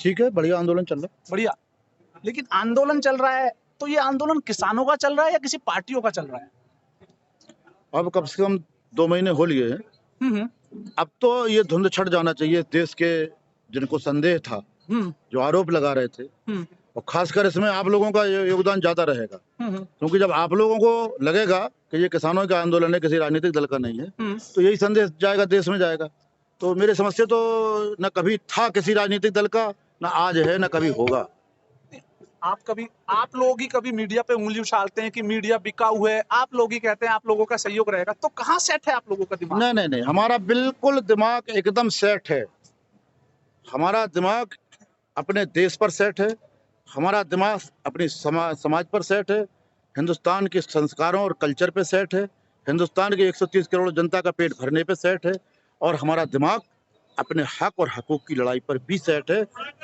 ठीक है, बढ़िया आंदोलन चल रहा बढ़िया, लेकिन आंदोलन चल रहा है तो ये आंदोलन किसानों का चल रहा है या किसी पार्टियों का चल रहा है? है। अब कम से कम 2 महीने हो लिए हैं। हम्म अब तो ये धुंध छट जाना चाहिए देश के जिनको संदेह था, हम्म जो आरोप लगा रहे थे, हम्म और खासकर इसमें आप लोगों का योगदान ज्यादा रहेगा, हम्म क्योंकि जब आप लोगों को लगेगा कि ये किसानों का आंदोलन है, किसी राजनीतिक दल का नहीं है, हम्म। तो यही संदेश जाएगा, देश में जाएगा। तो मेरे समझ से तो न कभी था किसी राजनीतिक दल का, न आज है, न कभी होगा। आप लोग ही कभी मीडिया पे उंगली उछालते हैं कि मीडिया बिकाऊ है, आप लोग ही कहते हैं आप लोगों का सहयोग रहेगा, तो कहाँ सेट है आप लोगों का दिमाग? नहीं नहीं नहीं, हमारा बिल्कुल दिमाग एकदम सेट है। हमारा दिमाग अपने देश पर सेट है, हमारा दिमाग अपनी समाज पर सेट है, हिंदुस्तान के संस्कारों और कल्चर पे सेट है, हिंदुस्तान के 130 करोड़ जनता का पेट भरने पे सेट है, और हमारा दिमाग अपने हक और हकूक की लड़ाई पर भी सेट है,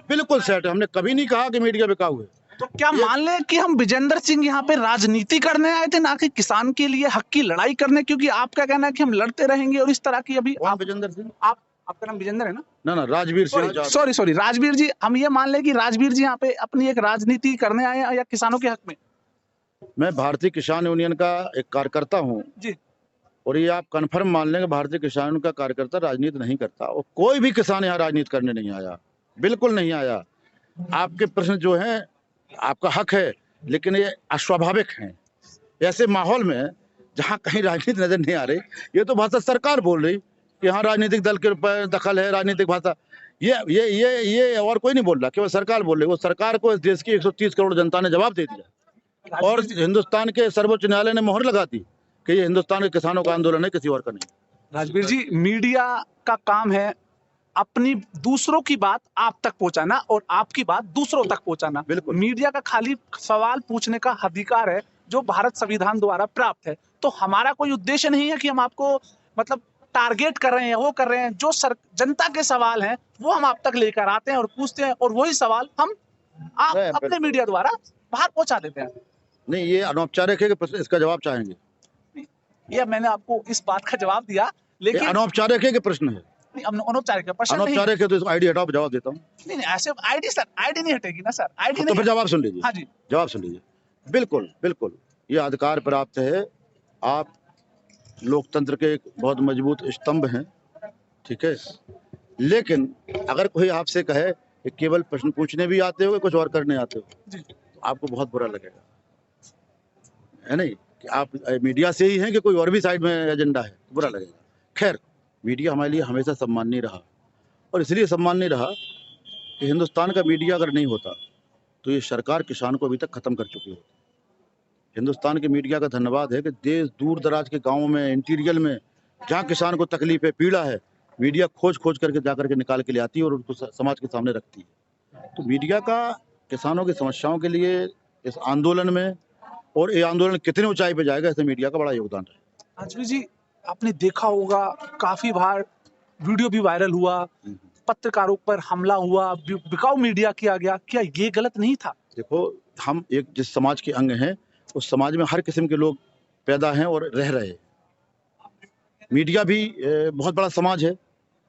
बिल्कुल सेट है। हमने कभी नहीं कहा कि मीडिया बिकाऊ है। तो क्या मान लें कि हम विजेंद्र सिंह यहाँ पे राजनीति करने आए थे, ना कि किसान के लिए हक की लड़ाई करने? क्योंकि आपका कहना है कि हम लड़ते रहेंगे और इस तरह की अभी कौन विजेंद्र सिंह? आपका नाम विजेंद्र है ना? ना राजवीर सिंह। सॉरी राजवीर जी, हम ये मान लें कि राजवीर जी यहाँ पे अपनी एक राजनीति करने आए हैं या किसानों के हक में? मैं भारतीय किसान यूनियन का एक कार्यकर्ता हूँ जी। और ये आप कंफर्म मान लेंगे, भारतीय किसान यूनियन का कार्यकर्ता राजनीति नहीं करता, और कोई भी किसान यहाँ राजनीति करने नहीं आया, बिल्कुल नहीं आया। आपके प्रश्न जो है, आपका हक है, लेकिन ये अस्वाभाविक हैं। ऐसे माहौल में जहाँ कहीं राजनीति नजर नहीं आ रही, ये तो भाषा सरकार बोल रही कि हाँ राजनीतिक दल के दखल है, राजनीतिक भाषा, ये और कोई नहीं बोल रहा, केवल सरकार बोल रही। वो सरकार को इस देश की 130 करोड़ जनता ने जवाब दे दिया, और हिंदुस्तान के सर्वोच्च न्यायालय ने मोहर लगा दी कि ये हिंदुस्तान के किसानों का आंदोलन है, किसी और का नहीं। राजवीर जी, मीडिया का काम है अपनी दूसरों की बात आप तक पहुंचाना और आपकी बात दूसरों तक पहुंचाना। मीडिया का खाली सवाल पूछने का अधिकार है जो भारत संविधान द्वारा प्राप्त है। तो हमारा कोई उद्देश्य नहीं है कि हम आपको मतलब टारगेट कर रहे हैं, वो कर रहे हैं। जो जनता के सवाल हैं वो हम आप तक लेकर आते हैं और पूछते हैं, और वही सवाल हम आप अपने मीडिया द्वारा बाहर पहुंचा देते हैं। नहीं, ये अनौपचारिक है कि इसका जवाब चाहेंगे? ये मैंने आपको इस बात का जवाब दिया, लेकिन अनौपचारिक है कि प्रश्न है? अनौपचारिक प्रश्न नहीं। अनौपचारिक है तो इसको आईडी हटाओ, जवाब देता हूँ। नहीं ऐसे आईडी सर, आईडी नहीं हटेगी ना सर, आईडी तो फिर जवाब सुन लीजिए। हाँ जी, जवाब सुन लीजिए। बिल्कुल बिल्कुल, ये अधिकार प्राप्त है। आप लोकतंत्र के एक बहुत मजबूत स्तंभ हैं, ठीक है, लेकिन अगर कोई आपसे कहे कि केवल प्रश्न पूछने भी आते हो, कुछ और करने आते हो, तो आपको बहुत बुरा लगेगा, है नहीं? कि आप मीडिया से ही हैं कि कोई और भी साइड में एजेंडा है, तो बुरा लगेगा। खैर, मीडिया हमारे लिए हमेशा सम्माननीय रहा, और इसलिए सम्माननीय रहा कि हिंदुस्तान का मीडिया अगर नहीं होता तो ये सरकार किसान को अभी तक खत्म कर चुकी होती। हिंदुस्तान के मीडिया का धन्यवाद है कि देश दूर दराज के गाँव में, इंटीरियल में, जहाँ किसान को तकलीफ है, पीड़ा है, मीडिया खोज खोज करके जा करके निकाल के ले आती है और उनको समाज के सामने रखती है। तो मीडिया का किसानों की समस्याओं के लिए इस आंदोलन में, और ये आंदोलन कितने ऊंचाई पे जाएगा, इसमें मीडिया का बड़ा योगदान है। राजवीर जी, आपने देखा होगा काफी बार वीडियो भी वायरल हुआ, पत्रकारों पर हमला हुआ, बिकाऊ मीडिया किया गया, क्या ये गलत नहीं था? देखो, हम एक जिस समाज के अंग हैं, उस समाज में हर किस्म के लोग पैदा हैं और रह रहे हैं। मीडिया भी बहुत बड़ा समाज है।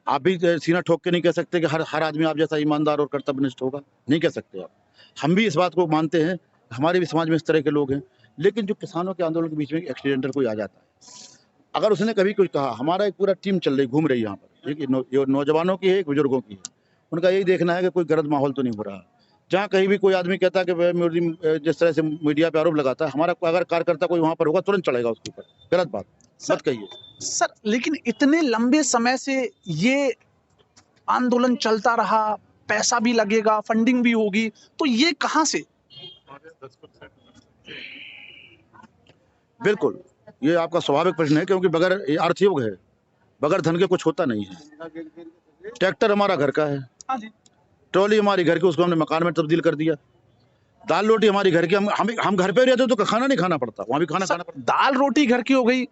आप भी सीना ठोक के नहीं कह सकते कि हर आदमी आप जैसा ईमानदार और कर्तव्यनिष्ठ होगा, नहीं कह सकते आप। हम भी इस बात को मानते हैं, हमारे भी समाज में इस तरह के लोग हैं। लेकिन जो किसानों के आंदोलन के बीच में एक्सीडेंटल कोई आ जाता है, अगर उसने कभी कुछ कहा, हमारा एक पूरा टीम चल रही, घूम रही है यहाँ पर, एक नौजवानों की है, एक बुजुर्गों की है, उनका यही देखना है कि कोई गलत माहौल तो नहीं हो रहा। जहाँ कहीं भी कोई आदमी कहता है कि जिस तरह से मीडिया पे आरोप लगाता है, हमारा अगर कार्यकर्ता कोई वहाँ पर होगा, तुरंत चढ़ेगा उसके ऊपर। गलत बात मत कहिए सर। लेकिन इतने लंबे समय से ये आंदोलन चलता रहा, पैसा भी लगेगा, फंडिंग भी होगी, तो ये कहाँ से? बिल्कुल, ये आपका स्वाभाविक प्रश्न है, क्योंकि बगैर अर्थयोग है, बगैर धन के कुछ होता नहीं है। ट्रैक्टर हमारा घर का है, ट्रॉली हमारी घर की, उसको हमने मकान में तब्दील कर दिया। दाल रोटी हमारी घर की, हम घर पे रहते तो खाना नहीं खाना पड़ता, वहाँ भी खाना खाना पड़ता। दाल रोटी घर की हो गई,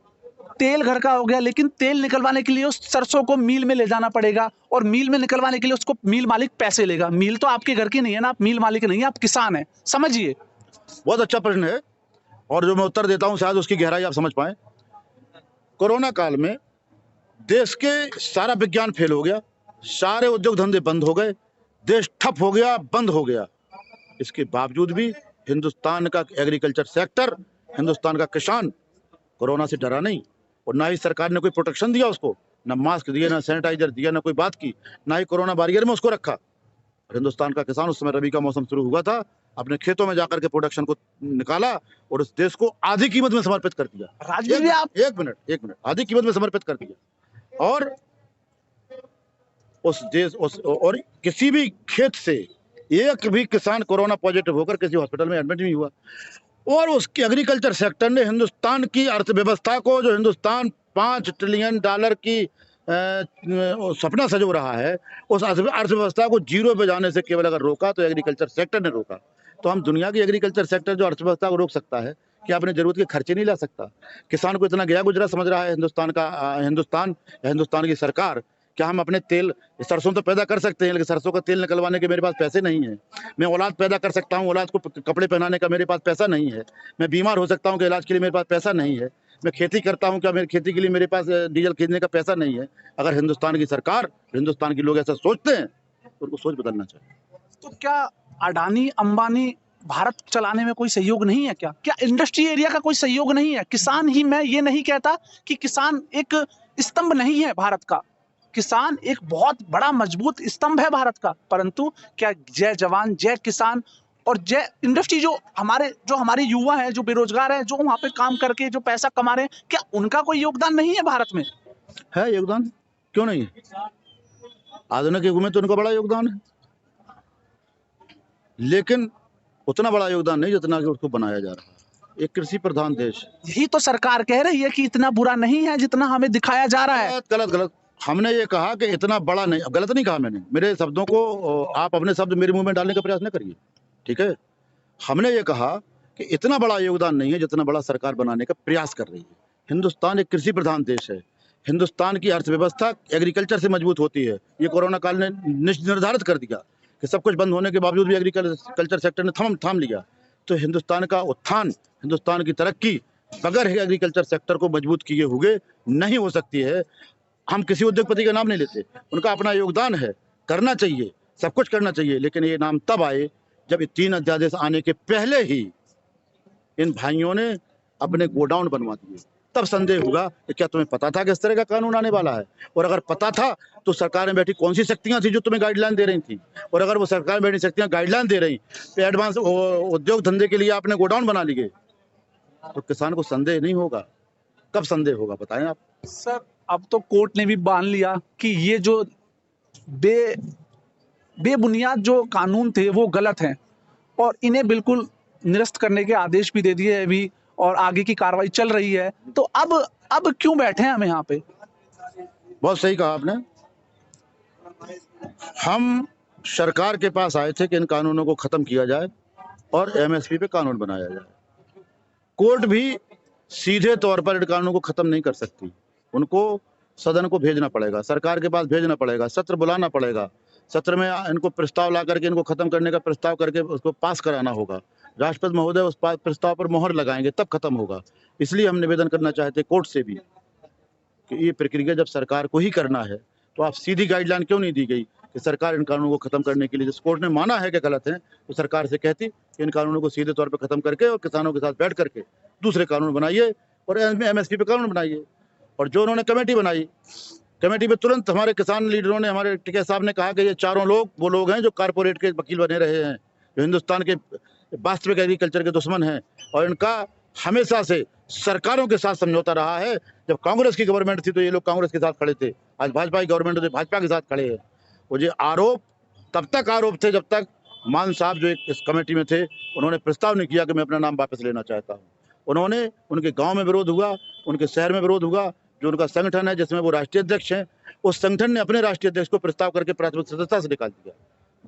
तेल घर का हो गया, लेकिन तेल निकलवाने के लिए उस सरसों को मिल में ले जाना पड़ेगा, और मिल में निकलवाने के लिए उसको मिल मालिक पैसे लेगा। मिल तो आपके घर की नहीं है ना, आप मिल मालिक नहीं है, आप किसान हैं, समझिए। बहुत अच्छा प्रश्न है, और जो मैं उत्तर देता हूँ शायद उसकी गहराई आप समझ पाए। कोरोना काल में देश के सारा विज्ञान फेल हो गया, सारे उद्योग धंधे बंद हो गए, देश ठप हो गया, बंद हो गया। इसके बावजूद भी हिंदुस्तान का एग्रीकल्चर सेक्टर, हिंदुस्तान का किसान कोरोना से डरा नहीं, और ना ही सरकार ने कोई प्रोटेक्शन दिया उसको, ना मास्क दिए, ना सैनिटाइजर दिया, ना कोई बात की, ना ही कोरोना बैरियर में उसको रखा। और हिंदुस्तान का किसान उस समय रबी का मौसम शुरू हुआ था, अपने खेतों में जाकर के प्रोडक्शन को निकाला और उस देश को आधी कीमत में समर्पित कर दिया। राजवीर जी, आप एक मिनट, आधी कीमत में समर्पित कर दिया। और उस देश और किसी भी खेत से एक भी किसान कोरोना पॉजिटिव होकर किसी हॉस्पिटल में एडमिट नहीं हुआ। और उसके एग्रीकल्चर सेक्टर ने हिंदुस्तान की अर्थव्यवस्था को, जो हिंदुस्तान $5 ट्रिलियन की सपना सजो रहा है, उस अर्थव्यवस्था को जीरो पे जाने से केवल अगर रोका तो एग्रीकल्चर सेक्टर ने रोका। तो हम दुनिया की एग्रीकल्चर सेक्टर जो अर्थव्यवस्था को रोक सकता है, क्या अपने जरूरत के खर्चे नहीं ला सकता? किसान को इतना गया गुजरा समझ रहा है हिंदुस्तान की सरकार। क्या हम अपने तेल, सरसों तो पैदा कर सकते हैं, लेकिन सरसों का तेल निकलवाने के मेरे पास पैसे नहीं है। मैं औलाद पैदा कर सकता हूँ, औलाद को कपड़े पहनाने का मेरे पास पैसा नहीं है। मैं बीमार हो सकता हूँ कि इलाज के लिए मेरे पास पैसा नहीं है। मैं खेती करता हूँ, क्या मेरी खेती के लिए मेरे पास डीजल खरीदने का पैसा नहीं है? अगर हिंदुस्तान की सरकार, हिंदुस्तान के लोग ऐसा सोचते हैं तो उनको सोच बदलना चाहिए। तो क्या अडानी अंबानी भारत चलाने में कोई सहयोग नहीं है? क्या इंडस्ट्री एरिया का कोई सहयोग नहीं है? किसान ही, मैं ये नहीं कहता कि किसान एक स्तंभ नहीं है भारत का, किसान एक बहुत बड़ा मजबूत स्तंभ है भारत का, परंतु क्या जय जवान जय किसान और जय इंडस्ट्री, जो हमारे युवा हैं, जो बेरोजगार हैं, जो वहां पे काम करके जो पैसा कमा रहे हैं, क्या उनका कोई योगदान नहीं है भारत में? है योगदान, क्यों नहीं है? आधुनिक युग में तो उनका बड़ा योगदान है, लेकिन उतना बड़ा योगदान नहीं जितना कि उसको बनाया जा रहा है। एक कृषि प्रधान देश। यही तो सरकार कह रही है कि इतना बुरा नहीं है जितना हमें दिखाया जा रहा है। गलत। हमने ये कहा कि इतना बड़ा नहीं, गलत नहीं कहा मैंने। मेरे शब्दों को आप अपने शब्द मेरे मुंह में डालने का प्रयास न करिए, ठीक है? हमने ये कहा कि इतना बड़ा योगदान नहीं है जितना बड़ा सरकार बनाने का प्रयास कर रही है। हिंदुस्तान एक कृषि प्रधान देश है। हिंदुस्तान की अर्थव्यवस्था एग्रीकल्चर से मजबूत होती है। ये कोरोना काल ने निर्धारित कर दिया कि सब कुछ बंद होने के बावजूद भी एग्रीकल्चर सेक्टर ने थाम लिया। तो हिंदुस्तान का उत्थान, हिंदुस्तान की तरक्की बगैर एग्रीकल्चर सेक्टर को मजबूत किए हुए नहीं हो सकती है। हम किसी उद्योगपति का नाम नहीं लेते, उनका अपना योगदान है, करना चाहिए, सब कुछ करना चाहिए, लेकिन ये नाम तब आए जब ये 3 अध्यादेश आने के पहले ही इन भाइयों ने अपने गोडाउन बनवा दिए। तब संदेह होगा कि क्या तुम्हें पता था कि इस तरह का कानून आने वाला है? और अगर पता था तो सरकार में बैठी कौन सी शक्तियां थी जो तुम्हें गाइडलाइन दे रही थी? और अगर वो सरकार में बैठी शक्तियां गाइडलाइन दे रही तो एडवांस उद्योग धंधे के लिए आपने गोडाउन बना लिए, तो किसान को संदेह नहीं होगा? कब संदेह होगा बताएं आप? सर, अब तो कोर्ट ने भी मान लिया कि ये जो बेबुनियाद जो कानून थे वो गलत हैं और इन्हें बिल्कुल निरस्त करने के आदेश भी दे दिए अभी, और आगे की कार्रवाई चल रही है। तो अब क्यों बैठे हैं हम यहाँ पे? बहुत सही कहा आपने। हम सरकार के पास आए थे कि इन कानूनों को खत्म किया जाए और एमएसपी पे कानून बनाया जाए। कोर्ट भी सीधे तौर पर इन कानूनों को खत्म नहीं कर सकती। उनको सदन को भेजना पड़ेगा, सरकार के पास भेजना पड़ेगा, सत्र बुलाना पड़ेगा, सत्र में इनको प्रस्ताव ला करके इनको खत्म करने का प्रस्ताव करके उसको पास कराना होगा। राष्ट्रपति महोदय उस प्रस्ताव पर मोहर लगाएंगे, तब खत्म होगा। इसलिए हम निवेदन करना चाहते कोर्ट से भी कि ये प्रक्रिया जब सरकार को ही करना है तो आप सीधी गाइडलाइन क्यों नहीं दी गई कि सरकार इन कानूनों को खत्म करने के लिए, जिस कोर्ट ने माना है कि गलत है, तो सरकार से कहती कि इन कानूनों को सीधे तौर पर खत्म करके और किसानों के साथ बैठ करके दूसरे कानून बनाइए और एमएसपी पे कानून बनाइए। और जो उन्होंने कमेटी बनाई, कमेटी में तुरंत हमारे किसान लीडरों ने, हमारे टिकैत साहब ने कहा कि ये चारों लोग वो लोग हैं जो कारपोरेट के वकील बने रहे हैं, जो हिंदुस्तान के वास्तविक एग्रीकल्चर के दुश्मन हैं, और इनका हमेशा से सरकारों के साथ समझौता रहा है। जब कांग्रेस की गवर्नमेंट थी तो ये लोग कांग्रेस के साथ खड़े थे, आज भाजपा की गवर्नमेंट है तो भाजपा के साथ खड़े हैं। वो ये आरोप तब तक आरोप थे जब तक मान साहब जो इस कमेटी में थे उन्होंने प्रस्ताव नहीं किया कि मैं अपना नाम वापस लेना चाहता हूँ। उन्होंने, उनके गाँव में विरोध हुआ, उनके शहर में विरोध हुआ, जो उनका संगठन है जिसमें वो राष्ट्रीय अध्यक्ष हैं, उस संगठन ने अपने राष्ट्रीय अध्यक्ष को प्रस्ताव करके प्राथमिक सदस्यता से निकाल दिया।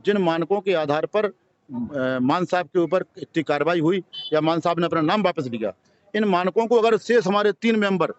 जिन मानकों के आधार पर मान साहब के ऊपर इतनी कार्रवाई हुई या मान साहब ने अपना नाम वापस लिया, इन मानकों को अगर शेष हमारे 3 मेंबर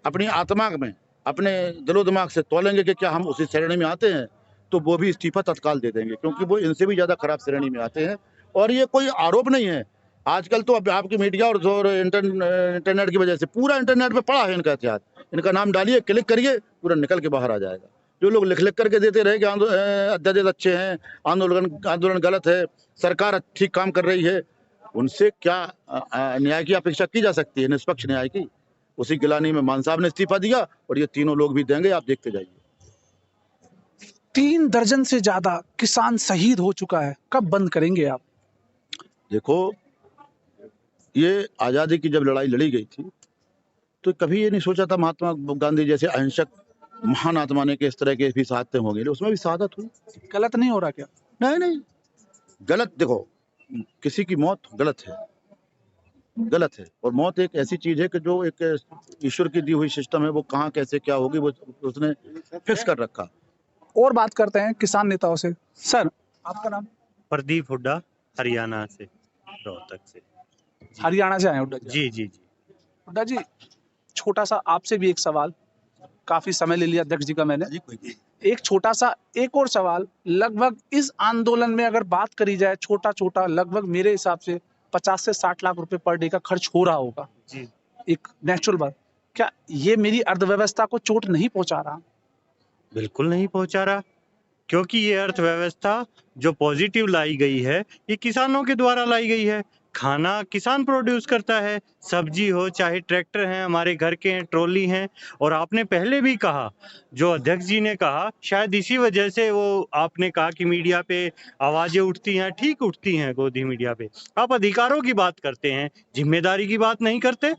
अपनी आत्मा में, अपने दिलो दिमाग से तोलेंगे कि क्या हम उसी श्रेणी में आते हैं, तो वो भी इस्तीफा तत्काल दे देंगे, क्योंकि वो इनसे भी ज़्यादा खराब श्रेणी में आते हैं। और ये कोई आरोप नहीं है। आजकल तो अब आपकी मीडिया और इंटरनेट की वजह से पूरा इंटरनेट पे पड़ा है इनका इतिहास। इनका नाम डालिए, क्लिक करिए, पूरा निकल के बाहर आ जाएगा। जो लोग लिख लिख करके देते रहे कि अध्यादेश अच्छे हैं, आंदोलन गलत है, सरकार ठीक काम कर रही है, उनसे क्या न्याय की अपेक्षा की जा सकती है, निष्पक्ष न्याय की? उसी गिलानी में मान साहब ने इस्तीफा दिया और ये तीनों लोग भी देंगे, आप देखते जाइए। 3 दर्जन से ज्यादा किसान शहीद हो चुका है, कब बंद करेंगे आप? देखो, ये आज़ादी की जब लड़ाई लड़ी गई थी तो कभी ये नहीं सोचा था महात्मा गांधी जैसे अहिंसक महान आत्मा ने कि इस तरह के भी शहादतें होंगी, उसमें भी शहादत हुई। गलत नहीं हो रहा क्या? नहीं, गलत, देखो, किसी की मौत गलत है और मौत एक ऐसी चीज है कि जो एक ईश्वर की दी हुई सिस्टम है, वो कहाँ कैसे क्या होगी वो उसने फिक्स कर रखा। और बात करते हैं किसान नेताओं से। सर, आपका नाम? प्रदीप हुड्डा, हरियाणा से, रोहतक से। हरियाणा से आए हैं हुड्डा जी? जी जी जी। हुड्डा जी, छोटा सा आपसे भी एक सवाल, काफी समय ले लिया अध्यक्ष जी का मैंने। एक छोटा सा एक और सवाल, लगभग इस आंदोलन में अगर बात करी जाए छोटा लगभग मेरे हिसाब से 50 से 60 लाख रुपए पर डे का खर्च हो रहा होगा जी। एक नेचुरल बात, क्या ये मेरी अर्थव्यवस्था को चोट नहीं पहुंचा रहा? बिल्कुल नहीं पहुंचा रहा, क्योंकि ये अर्थव्यवस्था जो पॉजिटिव लाई गई है ये किसानों के द्वारा लाई गई है। खाना किसान प्रोड्यूस करता है, सब्जी हो चाहे ट्रैक्टर हैं, हमारे घर के हैं, ट्रॉली हैं। और आपने पहले भी कहा, जो अध्यक्ष जी ने कहा, शायद इसी वजह से वो आपने कहा कि मीडिया पे आवाजें उठती हैं, ठीक उठती हैं गोदी मीडिया पे। आप अधिकारों की बात करते हैं, जिम्मेदारी की बात नहीं करते।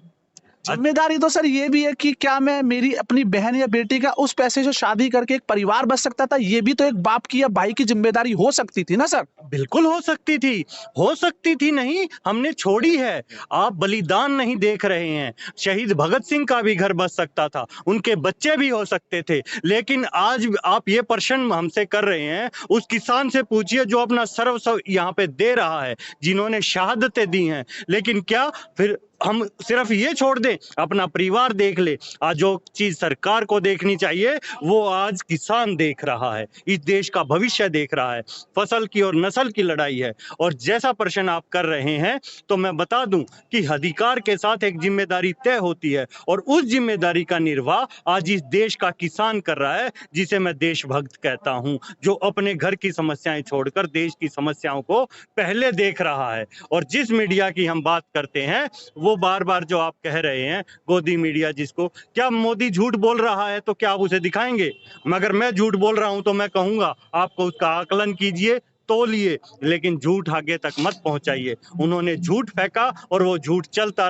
जिम्मेदारी तो सर ये भी है कि क्या मैं मेरी अपनी बहन या बेटी का उस पैसे से शादी करके एक परिवार बच सकता था, ये भी तो एक बाप की या भाई की जिम्मेदारी हो सकती थी ना सर? बिल्कुल हो सकती थी नहीं, हमने छोड़ी है। आप बलिदान नहीं देख रहे हैं। शहीद भगत सिंह का भी घर बच सकता था, उनके बच्चे भी हो सकते थे, लेकिन आज आप ये प्रश्न हमसे कर रहे हैं। उस किसान से पूछिए जो अपना सर्वस्व यहाँ पे दे रहा है, जिन्होंने शहादतें दी हैं, लेकिन क्या फिर हम सिर्फ ये छोड़ दें, अपना परिवार देख ले? आज जो चीज सरकार को देखनी चाहिए वो आज किसान देख रहा है, इस देश का भविष्य देख रहा है। फसल की और नस्ल की लड़ाई है। और जैसा प्रश्न आप कर रहे हैं, तो मैं बता दूं कि अधिकार के साथ एक जिम्मेदारी तय होती है, और उस जिम्मेदारी का निर्वाह आज इस देश का किसान कर रहा है, जिसे मैं देशभक्त कहता हूं, जो अपने घर की समस्याएं छोड़कर देश की समस्याओं को पहले देख रहा है। और जिस मीडिया की हम बात करते हैं, वो बार बार जो आप कह रहे हैं गोदी मीडिया, जिसको, क्या मोदी झूठ बोल रहा है तो क्या आप उसे दिखाएंगे? मगर मैं झूठ बोल रहा हूं तो मैं कहूंगा आपको उसका आकलन कीजिए, तोलिए, लेकिन झूठ आगे तक मत पहुंचाइए। उन्होंने झूठ फेंका और वो झूठ चलता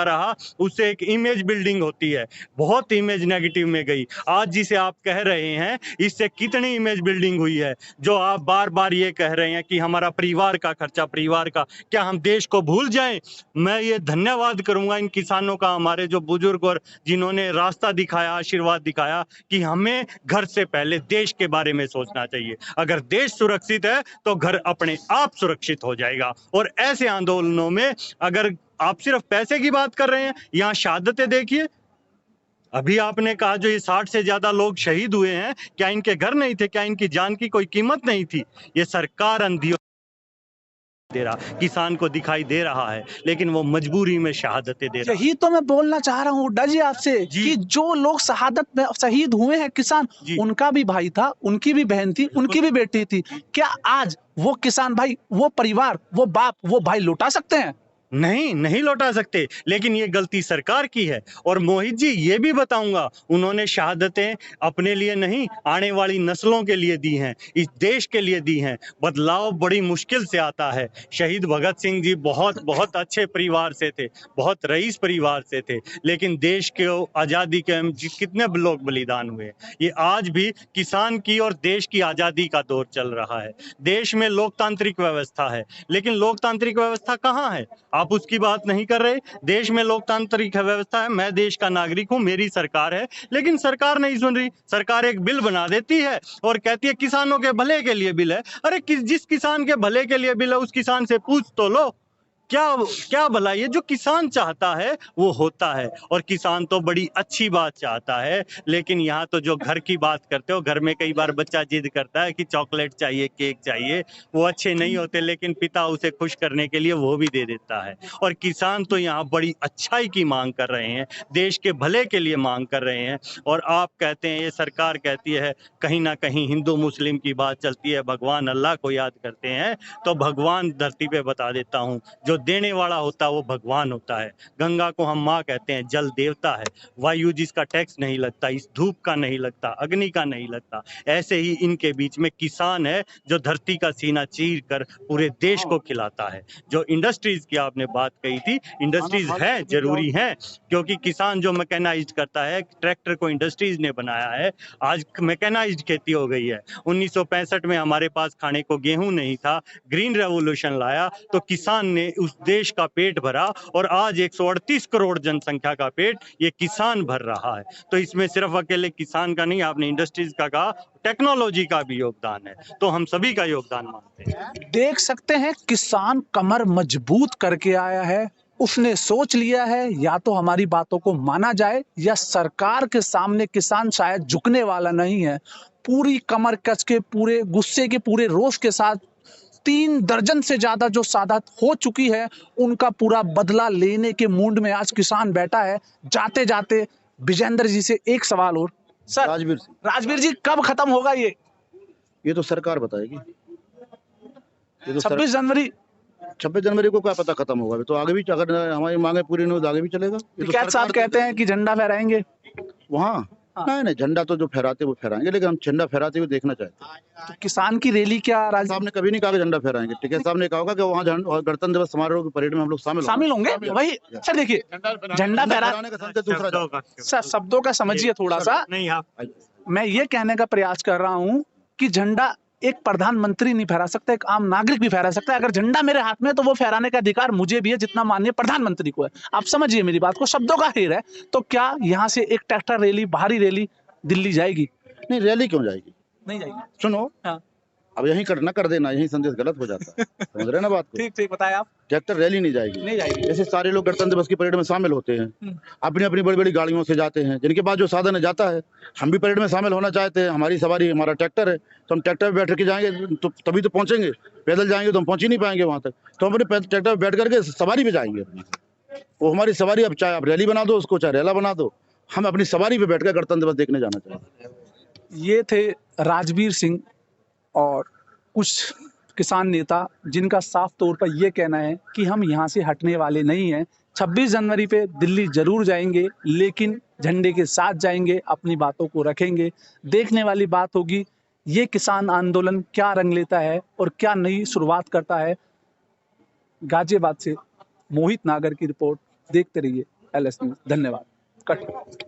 रहा। उससे एक इमेज बिल्डिंग होती है, बहुत इमेज नेगेटिव में गई। आज जिसे आप कह रहे हैं, इससे कितनी इमेज बिल्डिंग हुई है, जो आप बार बार ये कह रहे हैं कि हमारा परिवार का खर्चा, परिवार का, क्या हम देश को भूल जाएं? मैं ये धन्यवाद करूंगा इन किसानों का, हमारे जो बुजुर्ग और जिन्होंने रास्ता दिखाया, आशीर्वाद दिखाया कि हमें घर से पहले देश के बारे में सोचना चाहिए। अगर देश सुरक्षित है तो घर अपने आप सुरक्षित हो जाएगा। और ऐसे आंदोलनों में अगर आप सिर्फ पैसे की बात कर रहे हैं, यहाँ शहादतें देखिए। अभी आपने कहा जो ये 60 से ज्यादा लोग शहीद हुए हैं, क्या इनके घर नहीं थे? क्या इनकी जान की कोई कीमत नहीं थी? ये सरकार अंधी दे रहा, किसान को दिखाई दे रहा है, लेकिन वो मजबूरी में शहादतें दे रहा है। यही तो मैं बोलना चाह रहा हूँ हुड्डा जी आपसे कि जो लोग शहादत में शहीद हुए हैं किसान, उनका भी भाई था, उनकी भी बहन थी, उनकी भी बेटी थी। क्या आज वो किसान भाई, वो परिवार, वो बाप, वो भाई लौटा सकते हैं? नहीं लौटा सकते, लेकिन ये गलती सरकार की है। और मोहित जी, ये भी बताऊंगा, उन्होंने शहादतें अपने लिए नहीं, आने वाली नस्लों के लिए दी हैं, इस देश के लिए दी हैं। बदलाव बड़ी मुश्किल से आता है। शहीद भगत सिंह जी बहुत अच्छे परिवार से थे, बहुत रईस परिवार से थे, लेकिन देश के आज़ादी के कितने लोग बलिदान हुए। ये आज भी किसान की और देश की आज़ादी का दौर चल रहा है। देश में लोकतांत्रिक व्यवस्था है, लेकिन लोकतांत्रिक व्यवस्था कहाँ है? आप उसकी बात नहीं कर रहे। देश में लोकतांत्रिक व्यवस्था है, मैं देश का नागरिक हूं, मेरी सरकार है, लेकिन सरकार नहीं सुन रही। सरकार एक बिल बना देती है और कहती है किसानों के भले के लिए बिल है। अरे जिस किसान के भले के लिए बिल है, उस किसान से पूछ तो लो क्या क्या भला, ये जो किसान चाहता है वो होता है, और किसान तो बड़ी अच्छी बात चाहता है। लेकिन यहाँ तो जो घर की बात करते हो, घर में कई बार बच्चा जिद करता है कि चॉकलेट चाहिए, केक चाहिए, वो अच्छे नहीं होते, लेकिन पिता उसे खुश करने के लिए वो भी दे देता है। और किसान तो यहाँ बड़ी अच्छाई की मांग कर रहे हैं, देश के भले के लिए मांग कर रहे हैं। और आप कहते हैं, ये सरकार कहती है, कहीं ना कहीं हिंदू मुस्लिम की बात चलती है, भगवान अल्लाह को याद करते हैं। तो भगवान धरती पे बता देता हूँ, जो देने वाला होता है वो भगवान होता है। गंगा को हम माँ कहते हैं, जल देवता है। वायु जिसका टैक्स नहीं लगता, इस धूप का नहीं लगता, अग्नि का नहीं लगता, ऐसे ही इनके बीच में किसान है जो धरती का सीना चीर कर पूरे देश को खिलाता है। जो इंडस्ट्रीज की आपने बात कही थी, इंडस्ट्रीज है, जरूरी है, क्योंकि किसान जो मैकेनाइज्ड करता है, ट्रैक्टर को इंडस्ट्रीज ने बनाया है, आज मैकेनाइज्ड खेती हो गई है। 1965 में हमारे पास खाने को गेहूं नहीं था, ग्रीन रेवोल्यूशन लाया तो किसान ने उस देश का पेट भरा, और आज 138 करोड़ जनसंख्या का पेट ये किसान भर रहा है। तो इसमें सिर्फ अकेले किसान का नहीं, आपने इंडस्ट्रीज का कहा, टेक्नोलॉजी का भी योगदान है, तो हम सभी का योगदान मानते हैं। देख सकते हैं किसान कमर मजबूत करके आया है, उसने सोच लिया है या तो हमारी बातों को माना जाए या सरकार के सामने किसान शायद झुकने वाला नहीं है। पूरी कमर कस के, पूरे गुस्से के, पूरे रोष के साथ 3 दर्जन से ज्यादा जो शहादत हो चुकी है उनका पूरा बदला लेने के मूड में आज किसान बैठा है। जाते जाते विजेंद्र जी से एक सवाल और, सर राजवीर जी कब खत्म होगा ये तो सरकार बताएगी। ये तो 26 जनवरी 26 जनवरी को क्या पता खत्म होगा, तो आगे भी अगर हमारी मांगे पूरी नहीं हो तो आगे भी चलेगा। ये तो टिकैत साहब कहते हैं कि झंडा फहराएंगे वहाँ। नहीं नहीं, झंडा तो जो फहराते वो फहराएंगे, लेकिन हम झंडा फहराते हुए देखना चाहते हैं। तो किसान की रैली क्या राज साहब ने कभी नहीं कहा कि झंडा फहराएंगे। टिकैत साहब ने कहा होगा कि वहाँ गणतंत्र दिवस समारोह की परेड में हम लोग शामिल होंगे। वही सर, देखिए झंडा फहराने का सबसे दूसरा सर, शब्दों का समझिए थोड़ा सा। नहीं, आप मैं ये कहने का प्रयास कर रहा हूँ कि झंडा एक प्रधानमंत्री नहीं फहरा सकता, एक आम नागरिक भी फहरा सकता है। अगर झंडा मेरे हाथ में है तो वो फहराने का अधिकार मुझे भी है जितना माननीय प्रधानमंत्री को है। आप समझिए मेरी बात को, शब्दों का हेर है। तो क्या यहाँ से एक ट्रैक्टर रैली, भारी रैली दिल्ली जाएगी? नहीं, रैली क्यों जाएगी? नहीं जाएगी। सुनो, हाँ। अब यहीं कर देना, यहीं संदेश गलत हो जाता है। समझ रहे ना बात को? ठीक ठीक, बताए आप। ट्रैक्टर रैली नहीं जाएगी। नहीं जाएगी। जैसे सारे लोग गणतंत्र दिवस की परेड में शामिल होते हैं, अपनी अपनी बड़ी बड़ी गाड़ियों से जाते हैं, जिनके पास जो साधन है जाता है। हम भी परेड में शामिल होना चाहते हैं, हमारी सवारी, हमारा ट्रैक्टर है, तो हम ट्रैक्टर में बैठ के जाएंगे तो तभी तो पहुंचेंगे। पैदल जाएंगे तो हम पहुंच ही नहीं पाएंगे वहां तक, तो हम अपने ट्रैक्टर में बैठ करके सवारी पे जाएंगे अपनी। वो हमारी सवारी, अब चाहे आप रैली बना दो उसको, चाहे रैला बना दो, हम अपनी सवारी पे बैठ कर गणतंत्र दिवस देखने जाना चाहते हैं। ये थे राजवीर सिंह और कुछ किसान नेता, जिनका साफ तौर पर यह कहना है कि हम यहाँ से हटने वाले नहीं हैं। 26 जनवरी पे दिल्ली जरूर जाएंगे, लेकिन झंडे के साथ जाएंगे, अपनी बातों को रखेंगे। देखने वाली बात होगी ये किसान आंदोलन क्या रंग लेता है और क्या नई शुरुआत करता है। गाजियाबाद से मोहित नागर की रिपोर्ट। देखते रहिए LS न्यूज़। धन्यवाद। कट।